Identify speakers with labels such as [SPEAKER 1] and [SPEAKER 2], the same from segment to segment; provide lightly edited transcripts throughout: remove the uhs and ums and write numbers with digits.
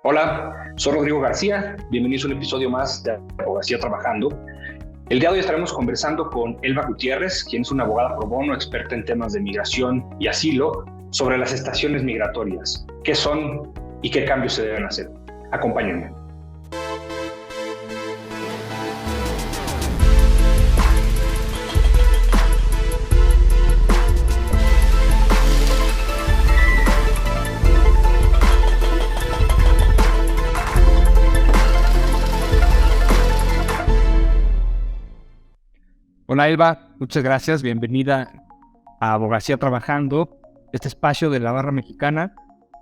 [SPEAKER 1] Hola, soy Rodrigo García. Bienvenidos a un episodio más de Abogacía Trabajando. El día de hoy estaremos conversando con Elba Gutiérrez, quien es una abogada pro bono, experta en temas de migración y asilo, sobre las estaciones migratorias, qué son y qué cambios se deben hacer. Acompáñenme.
[SPEAKER 2] Hola Elba, muchas gracias, bienvenida a Abogacía Trabajando, este espacio de la barra mexicana,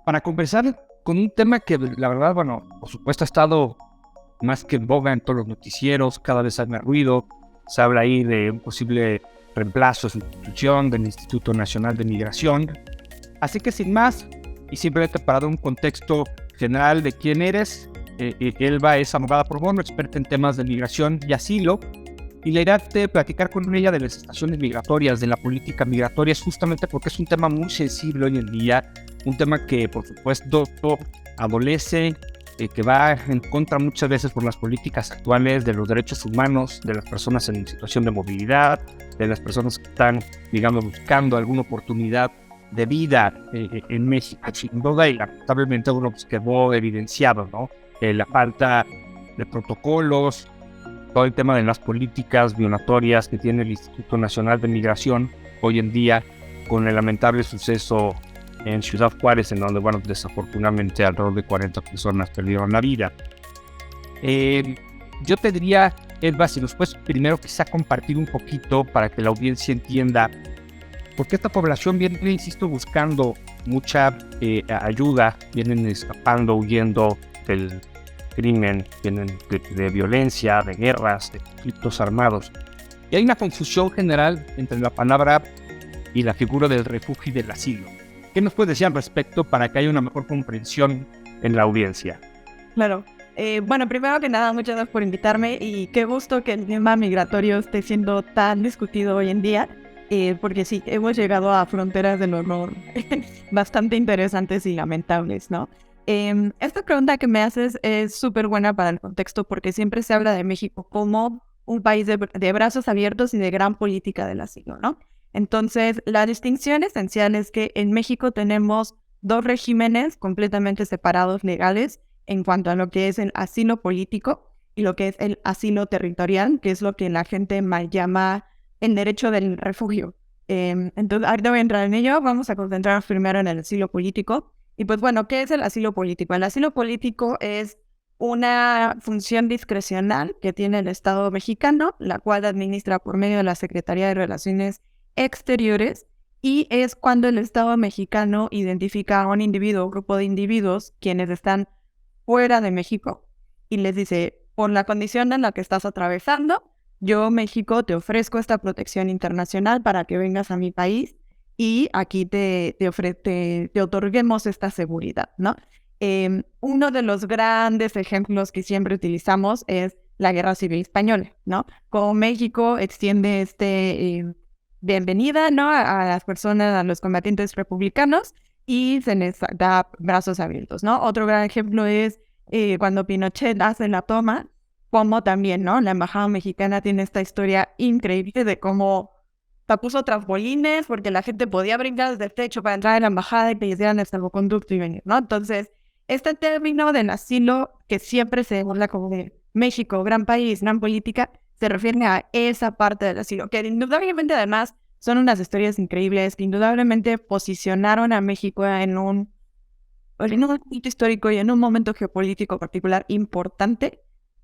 [SPEAKER 2] para conversar con un tema que la verdad, por supuesto ha estado más que en boga en todos los noticieros, cada vez hay más ruido, se habla ahí de un posible reemplazo, sustitución del Instituto Nacional de Migración. Así que sin más, y simplemente para dar un contexto general de quién eres, Elba es abogada pro bono, experta en temas de migración y asilo. Y la idea de platicar con ella de las estaciones migratorias, de la política migratoria, es justamente porque es un tema muy sensible hoy en día, un tema que por supuesto adolece, que va en contra muchas veces por las políticas actuales de los derechos humanos, de las personas en situación de movilidad, de las personas que están, digamos, buscando alguna oportunidad de vida en México, sin duda, y lamentablemente pues, quedó evidenciado, ¿no? La falta de protocolos, todo el tema de las políticas violatorias que tiene el Instituto Nacional de Migración hoy en día, con el lamentable suceso en Ciudad Juárez, en donde, desafortunadamente alrededor de 40 personas perdieron la vida. Yo te diría, Elba, si nos puedes primero quizá compartir un poquito para que la audiencia entienda por qué esta población viene, insisto, buscando mucha ayuda, vienen escapando, huyendo del crimen, vienen de violencia, de guerras, de conflictos armados. Y hay una confusión general entre la palabra y la figura del refugio y del asilo. ¿Qué nos puedes decir al respecto para que haya una mejor comprensión en la audiencia?
[SPEAKER 3] Claro. Primero que nada, muchas gracias por invitarme y qué gusto que el tema migratorio esté siendo tan discutido hoy en día, porque sí, hemos llegado a fronteras del horror bastante interesantes y lamentables, ¿no? Esta pregunta que me haces es súper buena para el contexto porque siempre se habla de México como un país de brazos abiertos y de gran política del asilo, ¿no? Entonces, la distinción esencial es que en México tenemos dos regímenes completamente separados legales en cuanto a lo que es el asilo político y lo que es el asilo territorial, que es lo que la gente mal llama el derecho del refugio. Entonces, ahorita voy a entrar en ello, vamos a concentrarnos primero en el asilo político. Y pues bueno, ¿qué es el asilo político? El asilo político es una función discrecional que tiene el Estado mexicano, la cual administra por medio de la Secretaría de Relaciones Exteriores, y es cuando el Estado mexicano identifica a un individuo o grupo de individuos quienes están fuera de México y les dice, por la condición en la que estás atravesando, yo, México, te ofrezco esta protección internacional para que vengas a mi país y aquí te otorguemos esta seguridad, ¿no? Uno de los grandes ejemplos que siempre utilizamos es la Guerra Civil Española, ¿no? Como México extiende bienvenida, ¿no? A las personas, a los combatientes republicanos y se les da brazos abiertos, ¿no? Otro gran ejemplo es cuando Pinochet hace la toma, como también, ¿no? La embajada mexicana tiene esta historia increíble de cómo puso trampolines porque la gente podía brincar desde el techo para entrar a la embajada y que les dieran el salvoconducto y venir, ¿no? Entonces, este término del asilo, que siempre se habla como de México, gran país, gran política, se refiere a esa parte del asilo, que indudablemente además son unas historias increíbles, que indudablemente posicionaron a México en un momento histórico y en un momento geopolítico particular importante,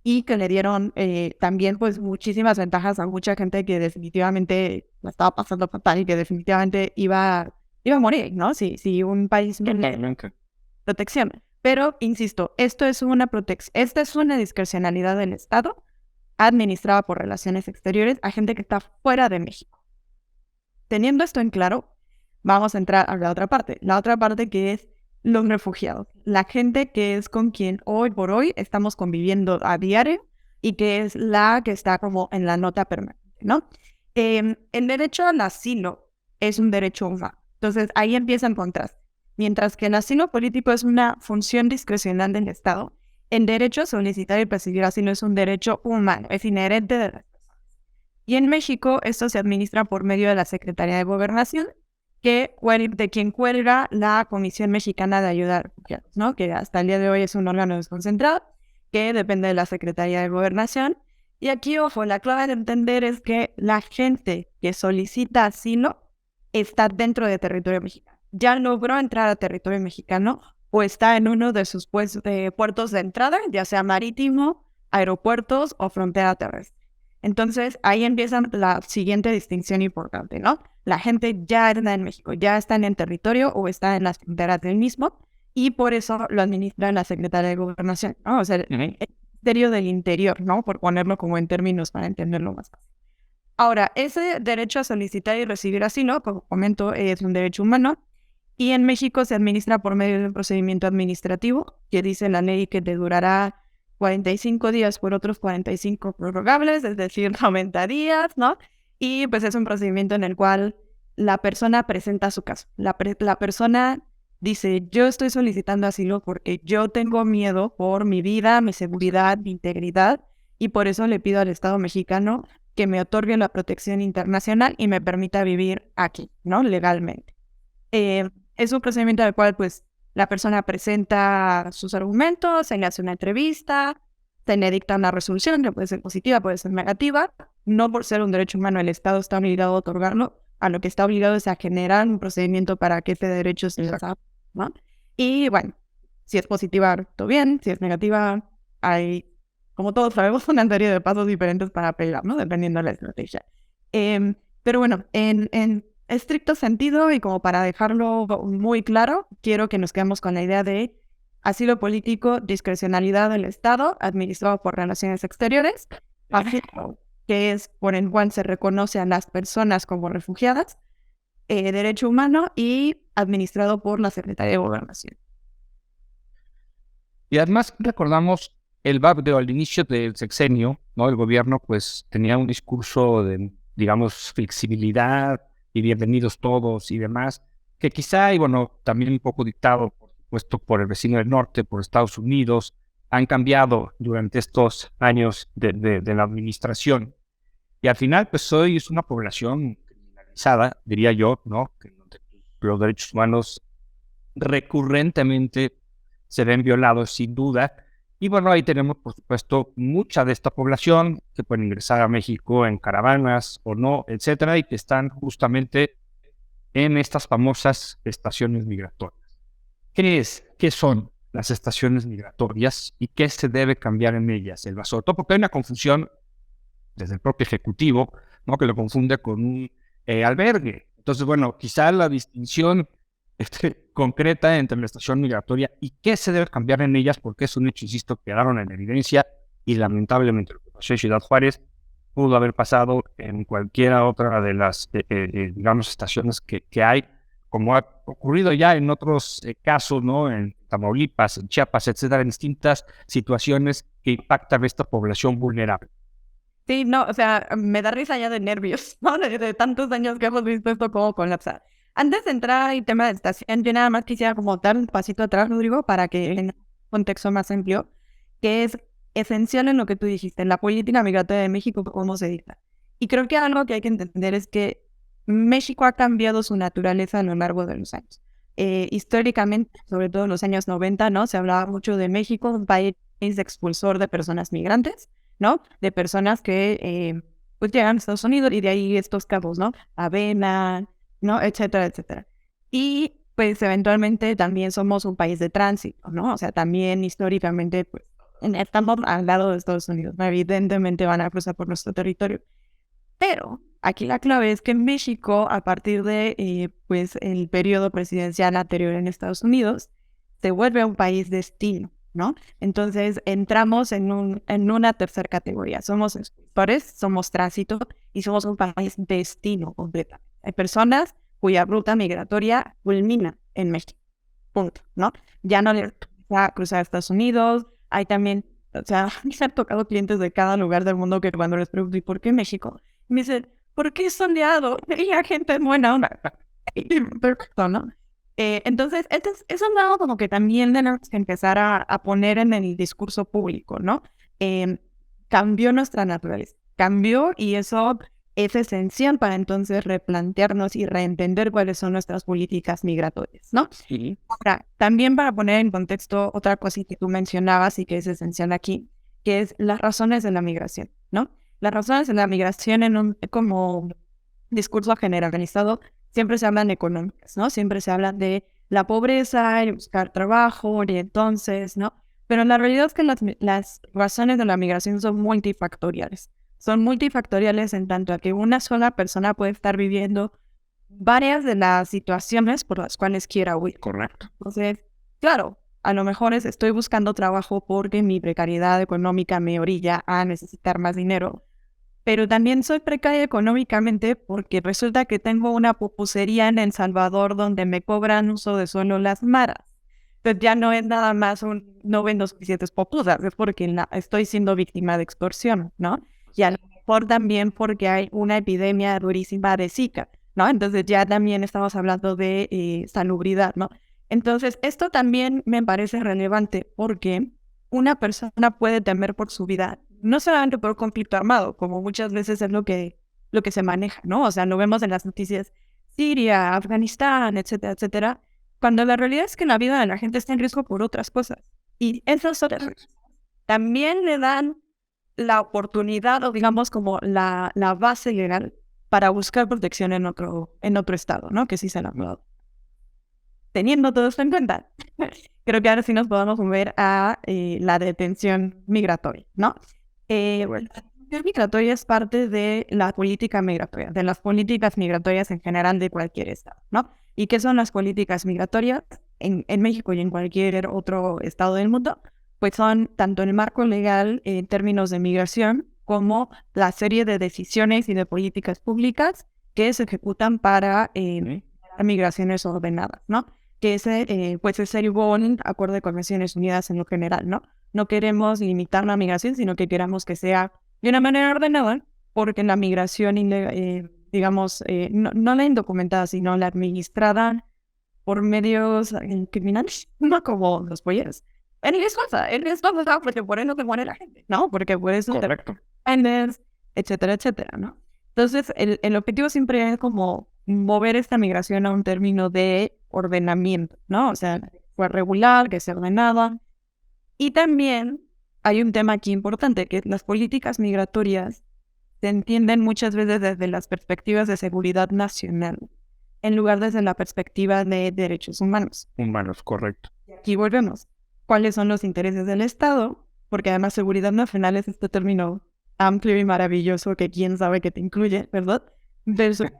[SPEAKER 3] y que le dieron también pues muchísimas ventajas a mucha gente que definitivamente la estaba pasando fatal y que definitivamente iba a morir, ¿no? Si un país no tiene protección. Pero, insisto, esta es una discrecionalidad del Estado administrada por Relaciones Exteriores a gente que está fuera de México. Teniendo esto en claro, vamos a entrar a la otra parte que es los refugiados, la gente que es con quien hoy por hoy estamos conviviendo a diario y que es la que está como en la nota permanente, ¿no? El derecho al asilo es un derecho humano. Entonces, ahí empieza el contraste. Mientras que el asilo político es una función discrecional del Estado, el derecho a solicitar y percibir asilo es un derecho humano, es inherente de las personas. Y en México esto se administra por medio de la Secretaría de Gobernación, de quien cuelga la Comisión Mexicana de Ayuda a Refugiados, ¿no? Que hasta el día de hoy es un órgano desconcentrado que depende de la Secretaría de Gobernación. Y aquí, ojo, la clave de entender es que la gente que solicita asilo está dentro de territorio mexicano. Ya logró entrar a territorio mexicano o está en uno de sus puertos de entrada, ya sea marítimo, aeropuertos o frontera terrestre. Entonces, ahí empieza la siguiente distinción importante, ¿no? La gente ya está en México, ya está en el territorio o está en las fronteras del mismo, y por eso lo administra la Secretaría de Gobernación, ¿no? O sea, el Ministerio del Interior, ¿no? Por ponerlo como en términos para entenderlo más fácil. Ahora, ese derecho a solicitar y recibir asilo, como comento, es un derecho humano, y en México se administra por medio de un procedimiento administrativo, que dice la ley que te durará 45 días por otros 45 prorrogables, es decir, 90 días, ¿no? Y pues es un procedimiento en el cual la persona presenta su caso. La persona dice, yo estoy solicitando asilo porque yo tengo miedo por mi vida, mi seguridad, mi integridad, y por eso le pido al Estado mexicano que me otorgue la protección internacional y me permita vivir aquí, ¿no? Legalmente. Es un procedimiento en el cual, pues, la persona presenta sus argumentos, se le hace una entrevista, se le dicta una resolución que puede ser positiva, puede ser negativa. No por ser un derecho humano el Estado está obligado a otorgarlo. A lo que está obligado es a generar un procedimiento para que ese derecho se les haga, ¿no? Y bueno, si es positiva, todo bien. Si es negativa, hay, como todos sabemos, una serie de pasos diferentes para apelar, ¿no? Dependiendo de la estrategia. Pero bueno, en estricto sentido y como para dejarlo muy claro, quiero que nos quedemos con la idea de asilo político, discrecionalidad del Estado, administrado por Relaciones Exteriores, asilo, que es por el cual se reconoce a las personas como refugiadas, derecho humano y administrado por la Secretaría de Gobernación.
[SPEAKER 2] Y además recordamos al inicio del sexenio, ¿no? El gobierno pues tenía un discurso de, digamos, flexibilidad y bienvenidos todos y demás, que quizá, y bueno, también un poco dictado, por supuesto, por el vecino del norte, por Estados Unidos, han cambiado durante estos años de la administración. Y al final, pues hoy es una población criminalizada, diría yo, ¿no? Que los derechos humanos recurrentemente se ven violados, sin duda. Y bueno, ahí tenemos, por supuesto, mucha de esta población que pueden ingresar a México en caravanas o no, etcétera, y que están justamente en estas famosas estaciones migratorias. ¿Qué son las estaciones migratorias y qué se debe cambiar en ellas? Sobre todo porque hay una confusión desde el propio Ejecutivo, ¿no? Que lo confunde con un albergue. Entonces, bueno, quizá la distinción concreta entre la estación migratoria y qué se debe cambiar en ellas, porque es un hecho, insisto, que quedaron en evidencia y lamentablemente lo que pasó en Ciudad Juárez pudo haber pasado en cualquiera otra de las, digamos, estaciones que hay, como ha ocurrido ya en otros casos, ¿no? En Tamaulipas, en Chiapas, etcétera, en distintas situaciones que impactan a esta población vulnerable.
[SPEAKER 3] Sí, no, o sea, me da risa ya de nervios, ¿no? De tantos años que hemos visto esto como colapsar. Antes de entrar al tema de estación, yo nada más quisiera como dar un pasito atrás, Rodrigo, para que en un contexto más amplio, que es esencial en lo que tú dijiste, en la política migratoria de México, cómo se dicta. Y creo que algo que hay que entender es que México ha cambiado su naturaleza a lo largo de los años. Históricamente, sobre todo en los años 90, ¿no? Se hablaba mucho de México, un país expulsor de personas migrantes, ¿no? De personas que pues llegan a Estados Unidos y de ahí estos cabos, ¿no? Avena, ¿no? Etcétera, etcétera. Y pues eventualmente también somos un país de tránsito, ¿no? O sea, también históricamente pues estamos al lado de Estados Unidos, ¿no? Evidentemente van a cruzar por nuestro territorio. Pero aquí la clave es que México, a partir de pues el periodo presidencial anterior en Estados Unidos, se vuelve un país destino, ¿no? Entonces entramos en una tercera categoría. Somos expulsores, somos tránsito y somos un país destino completo. Hay personas cuya ruta migratoria culmina en México, punto, ¿no? Ya no les va a cruzar a Estados Unidos. Hay también, o sea, me han tocado clientes de cada lugar del mundo que cuando les pregunto, ¿y por qué México? Me dicen, ¿por qué soleado? Y la gente es buena onda. Perfecto, ¿no? Entonces, es un lado como que también tenemos que empezar a poner en el discurso público, ¿no? Eh, Cambió nuestra naturaleza, cambió y eso es esencial para entonces replantearnos y reentender cuáles son nuestras políticas migratorias, ¿no?
[SPEAKER 2] Sí.
[SPEAKER 3] Ahora, también para poner en contexto otra cosa que tú mencionabas y que es esencial aquí, que es las razones de la migración, ¿no? Las razones de la migración en un como discurso generalizado siempre se hablan de económicas, ¿no? Siempre se habla de la pobreza y buscar trabajo y entonces, ¿no? Pero la realidad es que las razones de la migración son multifactoriales. Son multifactoriales en tanto a que una sola persona puede estar viviendo varias de las situaciones por las cuales quiera huir.
[SPEAKER 2] Correcto.
[SPEAKER 3] Entonces, claro, a lo mejor estoy buscando trabajo porque mi precariedad económica me orilla a necesitar más dinero, pero también soy precaria económicamente porque resulta que tengo una pupusería en El Salvador donde me cobran uso de suelo las maras. Entonces ya no es nada más no vendo suficientes pupusas, es porque estoy siendo víctima de extorsión, ¿no? Y a lo mejor también porque hay una epidemia durísima de Zika, ¿no? Entonces ya también estamos hablando de salubridad, ¿no? Entonces esto también me parece relevante porque una persona puede temer por su vida, no solamente por conflicto armado, como muchas veces es lo que se maneja, ¿no? O sea, lo vemos en las noticias, Siria, Afganistán, etcétera, etcétera, cuando la realidad es que la vida de la gente está en riesgo por otras cosas. Y esas otras cosas también le dan la oportunidad o digamos como la base legal para buscar protección en otro estado, ¿no? Que sí se la han dado. Teniendo todo esto en cuenta, creo que ahora sí nos podemos mover a la detención migratoria, ¿no? La detención migratoria es parte de la política migratoria, de las políticas migratorias en general de cualquier estado, ¿no? ¿Y qué son las políticas migratorias en México y en cualquier otro estado del mundo? Pues son tanto el marco legal en términos de migración como la serie de decisiones y de políticas públicas que se ejecutan para migraciones ordenadas, ¿no? Que ese, pues es ser igual acorde con Naciones Unidas en lo general, ¿no? No queremos limitar la migración, sino que queramos que sea de una manera ordenada, porque la migración, digamos, no la indocumentada, sino la administrada por medios criminales, no como los polleros. En es cosa, porque por eso te muere la gente, ¿no? Porque por eso
[SPEAKER 2] Correcto.
[SPEAKER 3] etcétera, etcétera, ¿no? Entonces, el objetivo siempre es como mover esta migración a un término de ordenamiento, ¿no? O sea, fue regular, que sea ordenada. Y también hay un tema aquí importante, que las políticas migratorias se entienden muchas veces desde las perspectivas de seguridad nacional, en lugar desde la perspectiva de derechos humanos.
[SPEAKER 2] Humanos, correcto.
[SPEAKER 3] Aquí volvemos. ¿Cuáles son los intereses del Estado? Porque además seguridad nacional es este término amplio y maravilloso que quién sabe que te incluye, ¿verdad? Versus...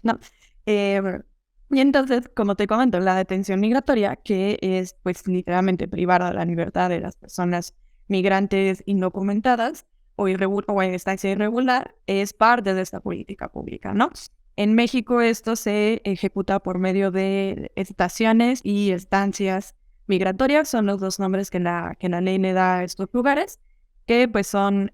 [SPEAKER 3] no. Y entonces, como te comento, la detención migratoria, que es pues literalmente privar a la libertad de las personas migrantes indocumentadas o en estancia irregular, es parte de esta política pública, ¿no? En México esto se ejecuta por medio de estaciones y estancias migratorias, son los dos nombres que la ley le da a estos lugares, que pues son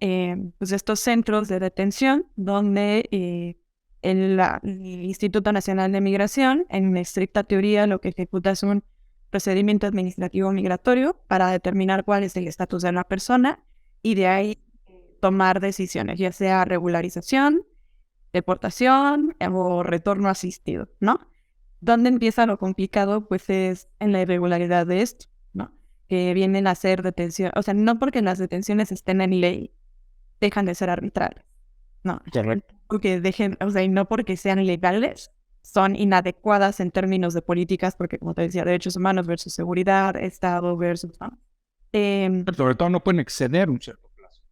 [SPEAKER 3] pues estos centros de detención donde el Instituto Nacional de Migración, en estricta teoría, lo que ejecuta es un procedimiento administrativo migratorio para determinar cuál es el estatus de la persona y de ahí tomar decisiones, ya sea regularización, deportación o retorno asistido, ¿no? ¿Dónde empieza lo complicado? Pues es en la irregularidad de esto, ¿no? Que vienen a ser detención, o sea, no porque las detenciones estén en ley, dejan de ser arbitrarias, no.
[SPEAKER 2] Correcto.
[SPEAKER 3] Porque o sea, y no porque sean ilegales, son inadecuadas en términos de políticas, porque como te decía, derechos humanos versus seguridad, Estado versus, ¿no?
[SPEAKER 2] Pero sobre todo no pueden exceder un cierto plazo.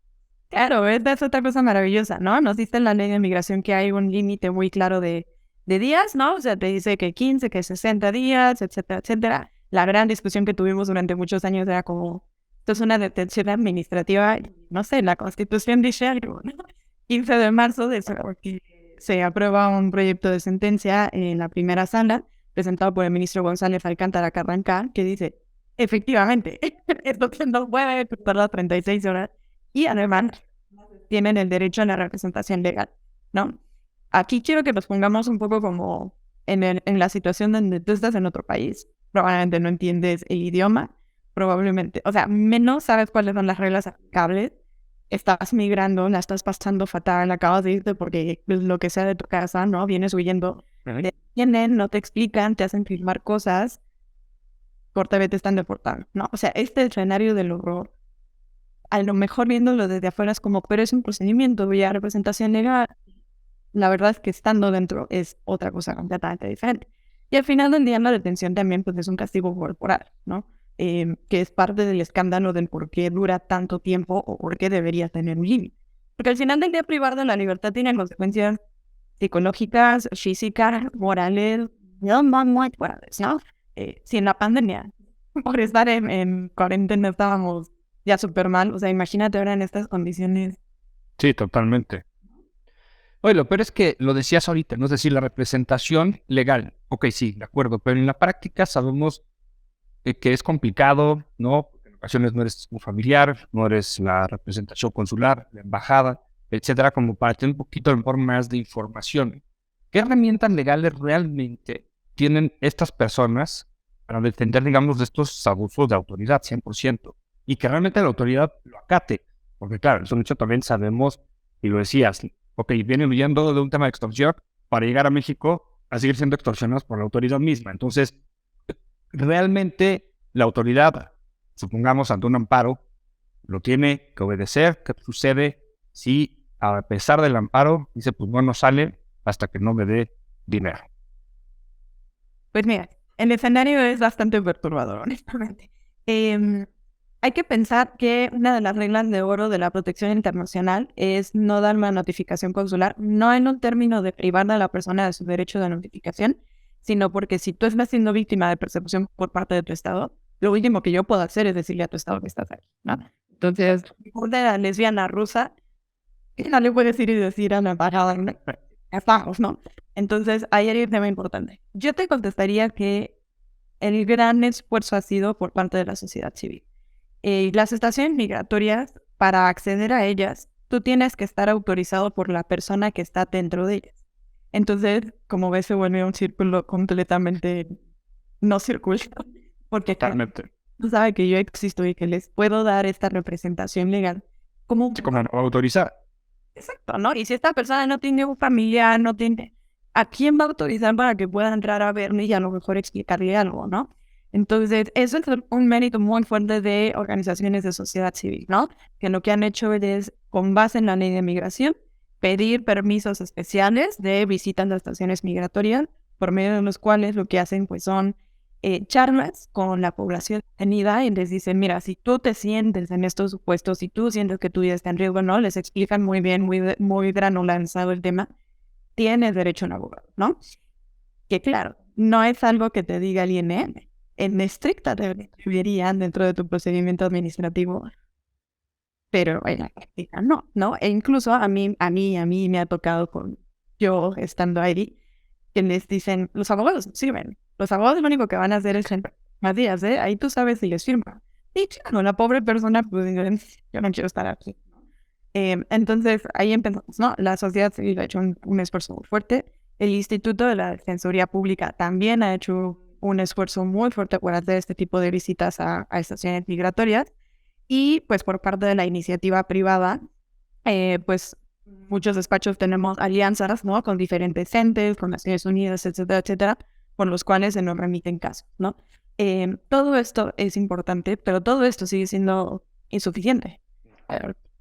[SPEAKER 3] Claro, es otra cosa maravillosa, ¿no? Nos dice en la ley de migración que hay un límite muy claro de días, ¿no? O sea, te dice que 15, que 60 días, etcétera, etcétera. La gran discusión que tuvimos durante muchos años era como, esto es una detención administrativa, no sé, la Constitución dice algo, ¿no? 15 de marzo de eso, porque se aprueba un proyecto de sentencia en la primera sala, presentado por el ministro González Alcántara Carrancá, que dice, efectivamente, esto no puede tardar 36 horas, y además tienen el derecho a la representación legal, ¿no? Aquí quiero que nos pongamos un poco como en la situación donde tú estás en otro país, probablemente no entiendes el idioma, probablemente, o sea, menos sabes cuáles son las reglas aplicables, estás migrando, la estás pasando fatal, acabas de irte porque lo que sea de tu casa, ¿no? Vienes huyendo, te tienen, no te explican, te hacen firmar cosas, corta vez te están deportando, ¿no? O sea, este escenario del horror, a lo mejor viéndolo desde afuera es como, pero es un procedimiento, vía representación legal. La verdad es que estando dentro es otra cosa completamente diferente. Y al final del día la detención también pues, es un castigo corporal, ¿no? Que es parte del escándalo del por qué dura tanto tiempo o por qué debería tener un límite. Porque al final del día privar de la libertad tiene consecuencias psicológicas, físicas, morales, muy fuertes, ¿no? Si en la pandemia, por estar en cuarentena estábamos ya súper mal, o sea, imagínate ahora en estas condiciones.
[SPEAKER 2] Sí, totalmente. Oye, lo peor es que lo decías ahorita, ¿no? Es decir, la representación legal. Ok, sí, de acuerdo, pero en la práctica sabemos que es complicado, ¿no? Porque en ocasiones no eres un familiar, no eres la representación consular, la embajada, etcétera, como para tener un poquito a lo mejor más de información. ¿Qué herramientas legales realmente tienen estas personas para defender, digamos, de estos abusos de autoridad, 100%? Y que realmente la autoridad lo acate. Porque claro, es un hecho también sabemos, y lo decías, ok, vienen huyendo de un tema de extorsión para llegar a México a seguir siendo extorsionados por la autoridad misma. Entonces, realmente la autoridad, supongamos ante un amparo, lo tiene que obedecer. ¿Qué sucede si a pesar del amparo dice, pues no sale hasta que no me dé dinero?
[SPEAKER 3] Pues mira, el escenario es bastante perturbador, honestamente. Hay que pensar que una de las reglas de oro de la protección internacional es no dar una notificación consular, no en un término de privar a la persona de su derecho de notificación, sino porque si tú estás siendo víctima de persecución por parte de tu Estado, lo último que yo puedo hacer es decirle a tu Estado que estás aquí, ¿no? Entonces, una lesbiana rusa, no le puedes ir y decir a la embajada, ¿no? Estamos, ¿no? Entonces, ahí hay un tema importante. Yo te contestaría que el gran esfuerzo ha sido por parte de la sociedad civil. Las estaciones migratorias, para acceder a ellas, tú tienes que estar autorizado por la persona que está dentro de ellas. Entonces, como ves, se vuelve un círculo completamente no circular, porque
[SPEAKER 2] Totalmente.
[SPEAKER 3] tú sabes que yo existo y que les puedo dar esta representación legal como...
[SPEAKER 2] Sí, como no autorizar.
[SPEAKER 3] Exacto, ¿no? Y si esta persona no tiene un familiar, no tiene... ¿A quién va a autorizar para que pueda entrar a verme y a lo mejor explicarle algo, ¿no? Entonces, eso es un mérito muy fuerte de organizaciones de sociedad civil, ¿no? Que lo que han hecho es, con base en la ley de migración, pedir permisos especiales de visitas a estaciones migratorias, por medio de los cuales lo que hacen pues son charlas con la población detenida y les dicen, mira, si tú te sientes en estos supuestos, si tú sientes que tu vida está en riesgo, ¿no? Les explican muy bien, muy granularizado el tema, tienes derecho a un abogado, ¿no? Que claro, no es algo que te diga el INM. En estricta debería dentro de tu procedimiento administrativo, pero en la práctica no. E incluso a mí me ha tocado con yo estando ahí, que les dicen, los abogados sirven. Los abogados lo único que van a hacer es más días, ¿eh? Ahí tú sabes si les firma. Y claro, la pobre persona, pues, yo no quiero estar aquí. Entonces, ahí empezamos, ¿no? La sociedad civil ha hecho un esfuerzo muy fuerte. El Instituto de la Defensoría Pública también ha hecho un esfuerzo muy fuerte por hacer este tipo de visitas a estaciones migratorias. Y, pues, por parte de la iniciativa privada, pues, muchos despachos tenemos alianzas, ¿no? Con diferentes entes, con Naciones Unidas, etcétera, etcétera, por los cuales se nos remiten casos, ¿no? Todo esto es importante, pero todo esto sigue siendo insuficiente.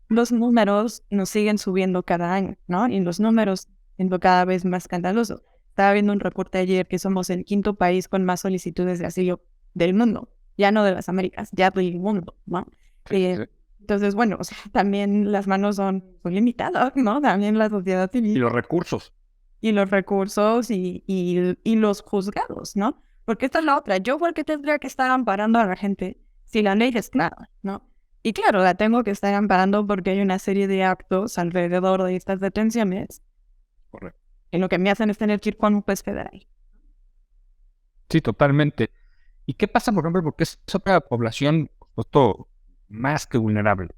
[SPEAKER 3] Los números nos siguen subiendo cada año, ¿no? Y los números siendo cada vez más escandalosos. Estaba viendo un reporte ayer que somos el quinto país con más solicitudes de asilo del mundo, ya no de las Américas, ya del mundo, ¿no?
[SPEAKER 2] Sí.
[SPEAKER 3] Entonces, bueno, o sea, también las manos son limitadas, ¿no? También la sociedad civil.
[SPEAKER 2] Y los recursos.
[SPEAKER 3] Y los recursos y los juzgados, ¿no? Porque esta es la otra. Yo, ¿por qué tendría que estar amparando a la gente si la ley es clara, ¿no? Y claro, la tengo que estar amparando porque hay una serie de actos alrededor de estas detenciones.
[SPEAKER 2] Correcto.
[SPEAKER 3] En lo que me hacen es tener que ir con un juez federal.
[SPEAKER 2] Sí, totalmente. ¿Y qué pasa, por ejemplo, porque es otra población, por supuesto, más que vulnerable,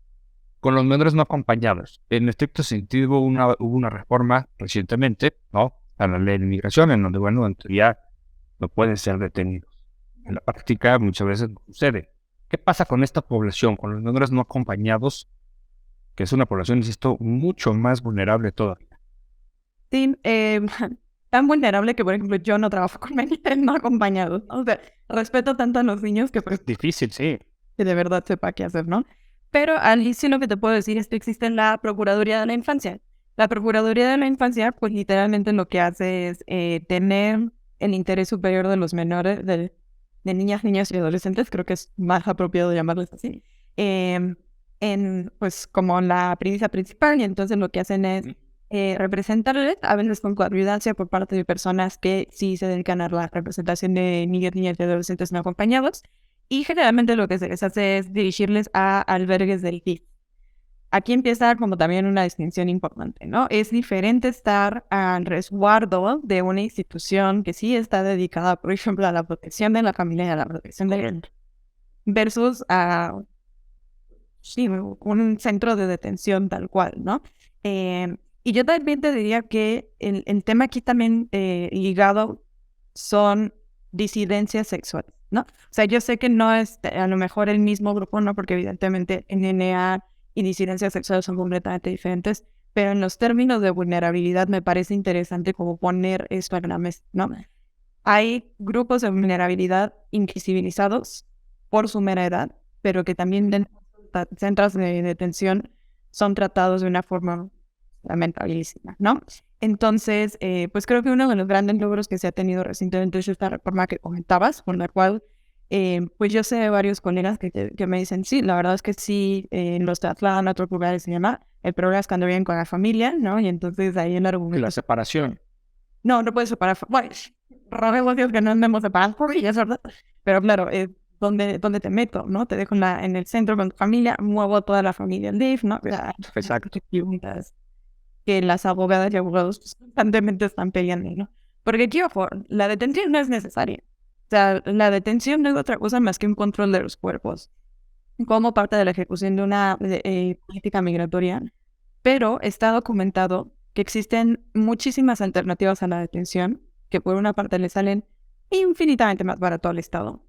[SPEAKER 2] con los menores no acompañados? En estricto sentido, hubo una reforma recientemente, ¿no? a la ley de inmigración, en donde, bueno, en teoría no pueden ser detenidos. En la práctica muchas veces no sucede. ¿Qué pasa con esta población, con los menores no acompañados, que es una población, insisto, mucho más vulnerable todavía?
[SPEAKER 3] Sí, tan vulnerable que, por ejemplo, yo no trabajo con menores no acompañados, ¿no? O sea, respeto tanto a los niños que, pues,
[SPEAKER 2] Es difícil, sí.
[SPEAKER 3] que de verdad sepa qué hacer, ¿no? Pero al sí lo que te puedo decir es que existe la Procuraduría de la Infancia. La Procuraduría de la Infancia, pues literalmente lo que hace es tener el interés superior de los menores, de niñas, niños y adolescentes, creo que es más apropiado llamarles así, em, pues como la premisa principal, y entonces lo que hacen es representarles, a veces con coadyuvancia por parte de personas que sí se dedican a la representación de niños, niñas y adolescentes no acompañados, y generalmente lo que se les hace es dirigirles a albergues del DIF. Aquí empieza como también una distinción importante, ¿no? Es diferente estar al resguardo de una institución que sí está dedicada, por ejemplo, a la protección de la familia y a la protección del versus a sí, un centro de detención tal cual, ¿no? Y yo también te diría que el tema aquí también ligado son disidencias sexuales, ¿no? O sea, yo sé que no es a lo mejor el mismo grupo, ¿no? Porque evidentemente NNA y disidencias sexuales son completamente diferentes, pero en los términos de vulnerabilidad me parece interesante como poner esto en la mesa, ¿no? Hay grupos de vulnerabilidad invisibilizados por su mera edad, pero que también dentro de centros de detención son tratados de una forma lamentabilísima, ¿no? Entonces, pues creo que uno de los grandes logros que se ha tenido recientemente es esta reforma que comentabas, por la cual, pues yo sé de varios colegas que me dicen, sí, la verdad es que sí, los trasladan a otros lugares y demás. El problema es cuando vienen con la familia, ¿no? Y entonces ahí el argumento...
[SPEAKER 2] La separación.
[SPEAKER 3] No puedes separar. Bueno, roguemos a Dios que no andemos separados por es ¿verdad? Pero claro, ¿dónde te meto, no? Te dejo en el centro con tu familia, muevo toda la familia al DIF, ¿no?
[SPEAKER 2] Exacto.
[SPEAKER 3] Preguntas que las abogadas y abogados pues, constantemente están peleando, ¿no? Porque aquí, ojo, la detención no es necesaria. O sea, la detención no es otra cosa más que un control de los cuerpos como parte de la ejecución de una política migratoria, pero está documentado que existen muchísimas alternativas a la detención, que por una parte le salen infinitamente más barato al Estado,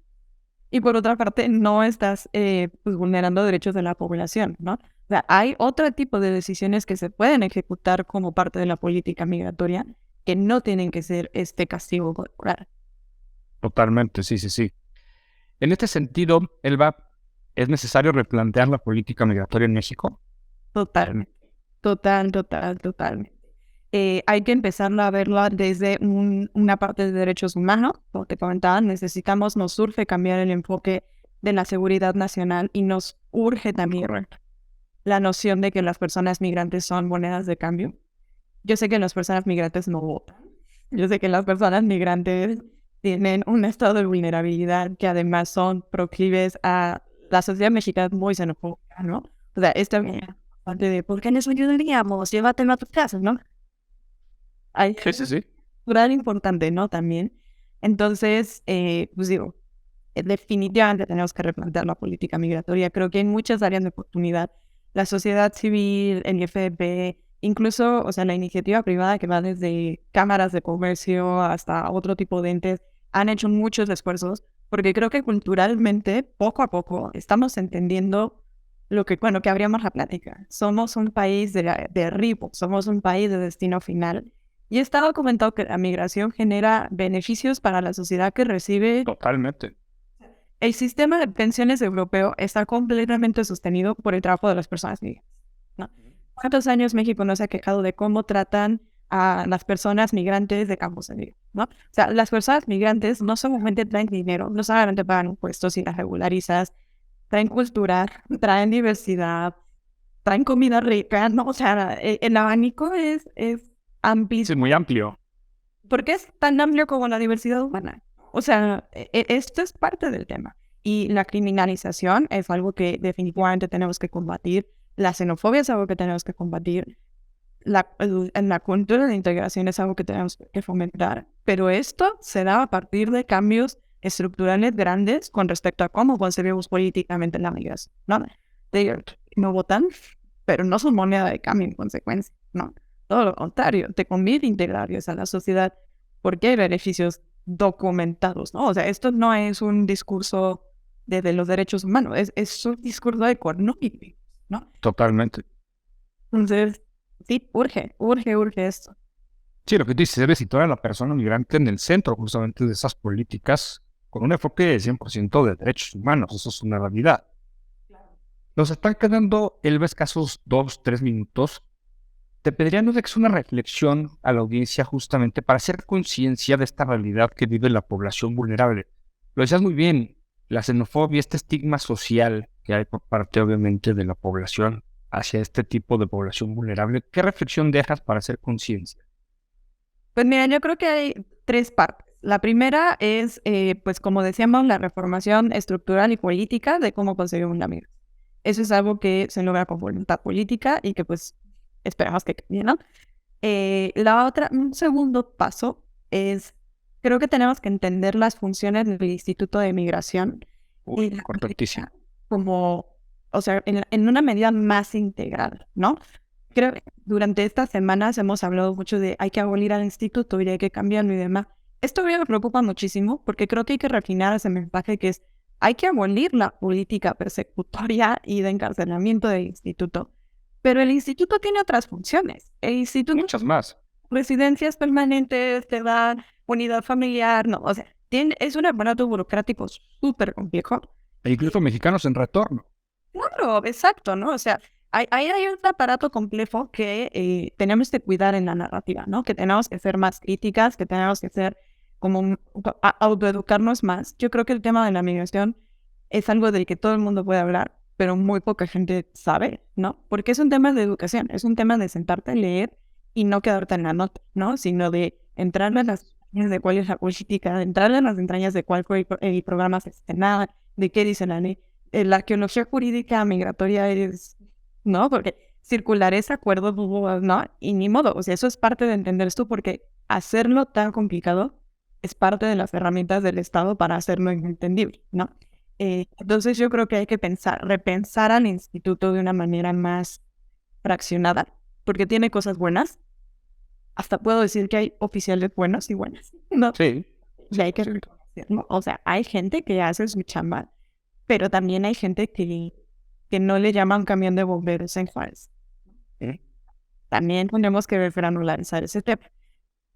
[SPEAKER 3] y por otra parte no estás pues, vulnerando derechos de la población, ¿no? O sea, hay otro tipo de decisiones que se pueden ejecutar como parte de la política migratoria que no tienen que ser este castigo corporal.
[SPEAKER 2] Totalmente, sí, sí, sí. En este sentido, Elba, ¿es necesario replantear la política migratoria en México?
[SPEAKER 3] Totalmente. Totalmente. Hay que empezarlo a verlo desde una parte de derechos humanos. Como te comentaba, nos urge cambiar el enfoque de la seguridad nacional y nos urge también la noción de que las personas migrantes son monedas de cambio. Yo sé que las personas migrantes no votan. Yo sé que las personas migrantes tienen un estado de vulnerabilidad que además son proclives a la sociedad mexicana muy xenofóbica, ¿no? O sea, esta parte de ¿por qué nos ayudaríamos? Llévatelo a tu casa, ¿no? Hay
[SPEAKER 2] Sí.
[SPEAKER 3] cultural importante, ¿no? También. Entonces, pues digo, definitivamente tenemos que replantear la política migratoria. Creo que hay muchas áreas de oportunidad. La sociedad civil, el IFP, incluso, o sea, la iniciativa privada que va desde cámaras de comercio hasta otro tipo de entes, han hecho muchos esfuerzos, porque creo que culturalmente, poco a poco, estamos entendiendo lo que, bueno, que abríamos la plática. Somos un país de arribo, somos un país de destino final. Y está documentado que la migración genera beneficios para la sociedad que recibe.
[SPEAKER 2] Totalmente.
[SPEAKER 3] El sistema de pensiones europeo está completamente sostenido por el trabajo de las personas migrantes, ¿no? ¿Cuántos años México no se ha quejado de cómo tratan a las personas migrantes de Campos Elíseos, ¿no? O sea, las personas migrantes no solamente traen dinero, no solamente pagan impuestos y las regularizas, traen cultura, traen diversidad, traen comida rica, ¿no? O sea, el abanico es amplio.
[SPEAKER 2] Sí, muy amplio.
[SPEAKER 3] ¿Por qué es tan amplio como la diversidad humana? O sea, esto es parte del tema. Y la criminalización es algo que definitivamente tenemos que combatir. La xenofobia es algo que tenemos que combatir. En la cultura de integración es algo que tenemos que fomentar. Pero esto se da a partir de cambios estructurales grandes con respecto a cómo concebimos políticamente la migración, ¿no? No votan, pero no son moneda de cambio en consecuencia, ¿no? Todo lo contrario, te conviene integrarlos a la sociedad porque hay beneficios documentados, ¿no? O sea, esto no es un discurso de los derechos humanos, es un discurso económico, ¿no?
[SPEAKER 2] Totalmente.
[SPEAKER 3] Entonces, sí, urge esto.
[SPEAKER 2] Sí, lo que tú dices, debe situar a la persona migrante en el centro justamente de esas políticas con un enfoque de 100% de derechos humanos. Eso es una realidad. Nos están quedando, Elba, escasos 2-3 minutos. Te pediría no que una reflexión a la audiencia justamente para hacer conciencia de esta realidad que vive la población vulnerable. Lo decías muy bien, la xenofobia, este estigma social que hay por parte obviamente de la población hacia este tipo de población vulnerable. ¿Qué reflexión dejas para hacer conciencia?
[SPEAKER 3] Pues mira, yo creo que hay 3 partes. La primera es, pues como decíamos, la reformación estructural y política de cómo conseguir una migración. Eso es algo que se logra con voluntad política y que pues esperamos que cambie, ¿no? La otra, un segundo paso es, creo que tenemos que entender las funciones del Instituto de Migración y la
[SPEAKER 2] Correctísimo.
[SPEAKER 3] como, o sea, en una medida más integral, ¿no? Creo que durante estas semanas hemos hablado mucho de hay que abolir al instituto y hay que cambiarlo y demás. Esto me preocupa muchísimo porque creo que hay que refinar ese mensaje que es hay que abolir la política persecutoria y de encarcelamiento del instituto. Pero el instituto tiene otras funciones. El instituto...
[SPEAKER 2] Muchas más.
[SPEAKER 3] Residencias permanentes, te da unidad familiar, no, o sea, es un aparato burocrático súper complejo.
[SPEAKER 2] E incluso mexicanos en retorno.
[SPEAKER 3] Claro, exacto, ¿no? O sea, hay un aparato complejo que tenemos que cuidar en la narrativa, ¿no? Que tenemos que ser más críticas, que tenemos que ser como autoeducarnos más. Yo creo que el tema de la migración es algo del que todo el mundo puede hablar, pero muy poca gente sabe, ¿no? Porque es un tema de educación, es un tema de sentarte a leer y no quedarte en la nota, ¿no? Sino de entrar en las entrañas de cuál es la política, de entrar en las entrañas de cuál fue el programa sexenal, de qué dice la ley. La arqueología jurídica migratoria es, ¿no? Porque circular ese acuerdo, ¿no? Y ni modo, o sea, eso es parte de entender esto porque hacerlo tan complicado es parte de las herramientas del Estado para hacerlo entendible, ¿no? Entonces yo creo que hay que repensar al instituto de una manera más fraccionada, porque tiene cosas buenas. Hasta puedo decir que hay oficiales buenos y buenas, ¿no?
[SPEAKER 2] Sí.
[SPEAKER 3] Y hay que reconocerlo. O sea, hay gente que hace su chamba, pero también hay gente que no le llaman camión de bomberos en Juárez. También tenemos que regularizar ese tema.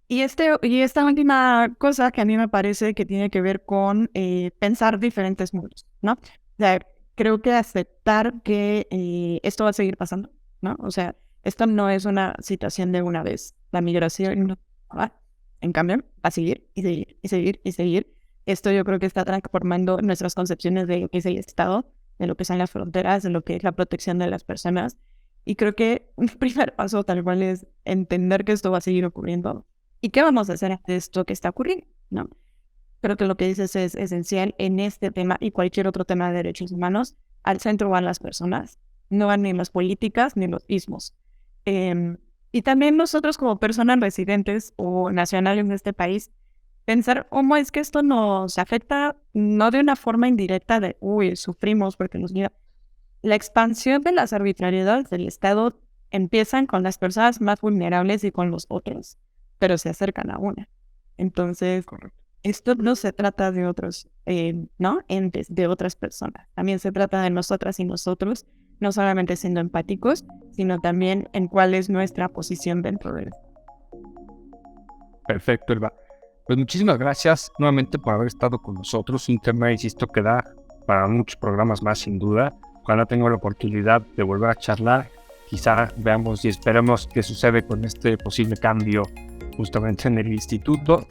[SPEAKER 3] Y esta última cosa que a mí me parece que tiene que ver con pensar diferentes mundos, ¿no? O sea, creo que aceptar que esto va a seguir pasando, ¿no? O sea, esto no es una situación de una vez. La migración no va. En cambio, va a seguir y seguir y seguir y seguir. Esto yo creo que está transformando nuestras concepciones de lo que es el Estado, de lo que son las fronteras, de lo que es la protección de las personas. Y creo que un primer paso tal cual es entender que esto va a seguir ocurriendo. ¿Y qué vamos a hacer ante esto que está ocurriendo? ¿No? Creo que lo que dices es esencial en este tema y cualquier otro tema de derechos humanos. Al centro van las personas, no van ni las políticas ni los ismos. Y también nosotros como personas residentes o nacionales de este país, pensar cómo es que esto nos afecta no de una forma indirecta de, sufrimos porque nos mira. La expansión de las arbitrariedades del Estado empiezan con las personas más vulnerables y con los otros, pero se acercan a una. Entonces, esto no se trata de otros, ¿no? Entes, de otras personas. También se trata de nosotras y nosotros, no solamente siendo empáticos, sino también en cuál es nuestra posición dentro de esto.
[SPEAKER 2] Perfecto, Elba. Pues muchísimas gracias nuevamente por haber estado con nosotros. Un tema, insisto, que da para muchos programas más, sin duda. Ojalá tenga la oportunidad de volver a charlar. Quizá veamos y esperemos qué sucede con este posible cambio justamente en el instituto.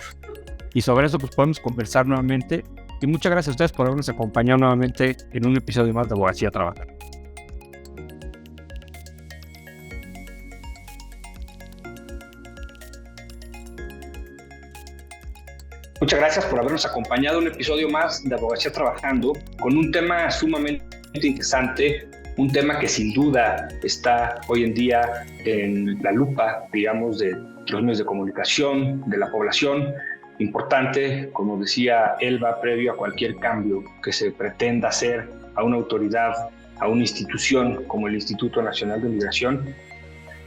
[SPEAKER 2] Y sobre eso pues podemos conversar nuevamente. Y muchas gracias a ustedes por habernos acompañado nuevamente en un episodio más de Abogacía Trabajar.
[SPEAKER 1] Muchas gracias por habernos acompañado en un episodio más de Abogacía Trabajando con un tema sumamente interesante, un tema que sin duda está hoy en día en la lupa, digamos, de los medios de comunicación, de la población. Importante, como decía Elba, previo a cualquier cambio que se pretenda hacer a una autoridad, a una institución como el Instituto Nacional de Migración,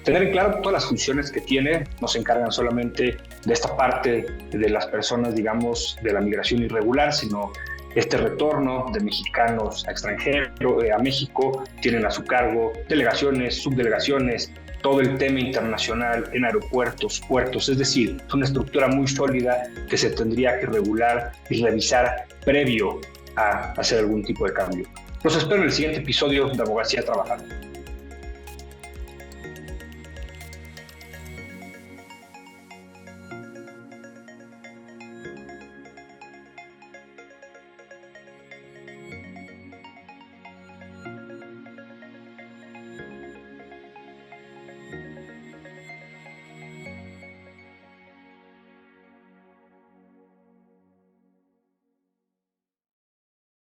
[SPEAKER 1] tener en claro todas las funciones que tiene. No se encargan solamente de esta parte de las personas, digamos, de la migración irregular, sino este retorno de mexicanos a extranjeros, a México. Tienen a su cargo delegaciones, subdelegaciones, todo el tema internacional en aeropuertos, puertos. Es decir, es una estructura muy sólida que se tendría que regular y revisar previo a hacer algún tipo de cambio. Los espero en el siguiente episodio de Abogacía Trabajando.